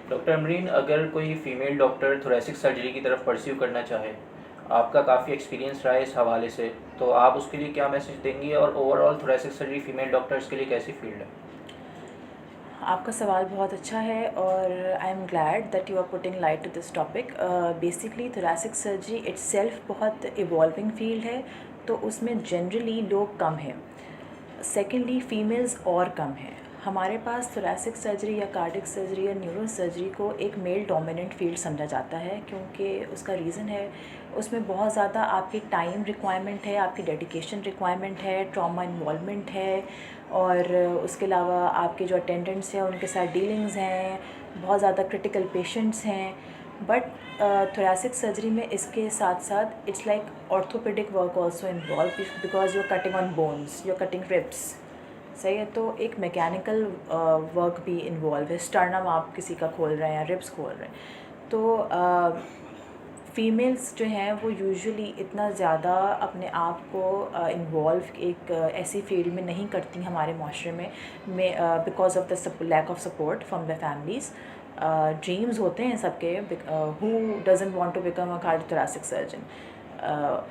Doctor Amreen, अगर कोई female doctor thoracic surgery की तरफ परस्यू करना चाहे, आपका काफ़ी एक्सपीरियंस रहा है इस हवाले से, तो आप उसके लिए क्या मैसेज देंगी और overall thoracic surgery female doctors के लिए कैसी फील्ड है? आपका सवाल बहुत अच्छा है और I am glad that you are putting light to this topic. Basically thoracic surgery itself बहुत इवॉल्विंग फील्ड है, तो उसमें जनरली लोग कम हैं। सेकेंडली फ़ीमेल्स और कम हैं। हमारे पास थोरेसिक सर्जरी या कार्डिक सर्जरी या न्यूरो सर्जरी को एक मेल डोमिनेंट फील्ड समझा जाता है, क्योंकि उसका रीज़न है उसमें बहुत ज़्यादा आपकी टाइम रिक्वायरमेंट है, आपकी डेडिकेशन रिक्वायरमेंट है, ट्रॉमा इन्वॉल्वमेंट है, और उसके अलावा आपके जो अटेंडेंट्स हैं उनके साथ डीलिंग्स हैं, बहुत ज़्यादा क्रिटिकल पेशेंट्स हैं। बट थोरेसिक सर्जरी में इसके साथ साथ it's like orthopaedic work also involve, because you are cutting on bones, you are cutting ribs. सही है, तो एक मैकेनिकल वर्क भी इन्वॉल्व है। स्टर्नम आप किसी का खोल रहे हैं या रिब्स खोल रहे हैं, तो फ़ीमेल्स जो हैं वो यूजुअली इतना ज़्यादा अपने आप को इन्वॉल्व एक ऐसी फील्ड में नहीं करती हमारे माशरे में because of the lack of support from the families. Dreams होते हैं सबके, who doesn't want to become a cardiothoracic surgeon.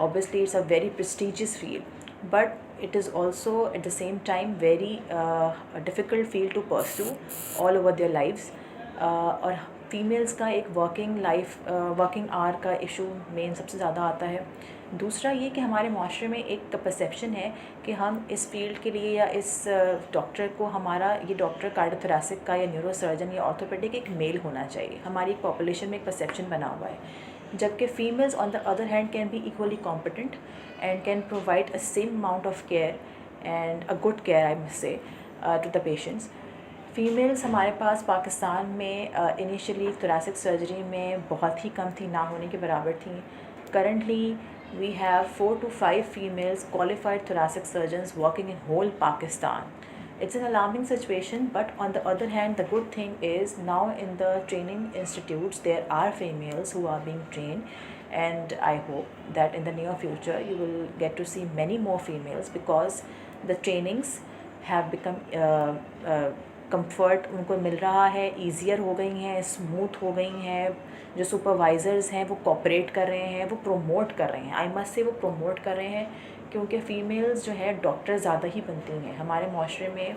Obviously it's a very prestigious field, but it is also at the same time very a difficult field to pursue all over their lives. और females का एक working hour का issue main सबसे ज़्यादा आता है। दूसरा ये कि हमारे माशरे में एक परसेप्शन है कि हम इस फील्ड के लिए या इस डॉक्टर को, हमारा ये डॉक्टर कार्डियोथोरेसिक का या न्यूरो सर्जन या ऑर्थोपेडिक एक मेल होना चाहिए। हमारी एक पॉपुलेशन में एक परसेप्शन बना हुआ है, जबकि females on the other hand can be equally competent and can provide a same amount of care and a good care, I must say, to the patients. Females हमारे पास पाकिस्तान में इनिशियली थोरेसिक सर्जरी में बहुत ही कम थी, ना होने के बराबर थी। Currently we have 4 to 5 females qualified thoracic surgeons working in whole Pakistan. It's an alarming situation, but on the other hand, the good thing is now in the training institutes there are females who are being trained, and I hope that in the near future you will get to see many more females, because the trainings have become comfort उनको मिल रहा है, easier हो गई हैं, smooth हो गई हैं। जो सुपरवाइज़र्स हैं वो कोऑपरेट कर रहे हैं, वो प्रोमोट कर रहे हैं, आई मस्ट से वो प्रोमोट कर रहे हैं, क्योंकि फ़ीमेल्स जो है डॉक्टर ज़्यादा ही बनती हैं। हमारे माशरे में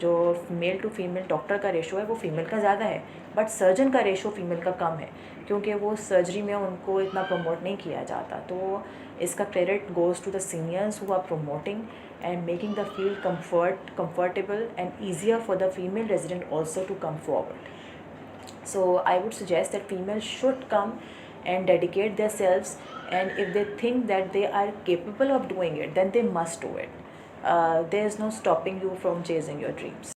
जो मेल टू फीमेल डॉक्टर का रेशो है वो फ़ीमेल का ज़्यादा है, बट सर्जन का रेशो फ़ीमेल का कम है, क्योंकि वो सर्जरी में उनको इतना प्रमोट नहीं किया जाता। तो इसका credit goes to the seniors who are promoting and making the field comfortable and easier for the female resident also to come forward. So I would suggest that females should come and dedicate themselves, and if they think that they are capable of doing it, then they must do it. There is no stopping you from chasing your dreams.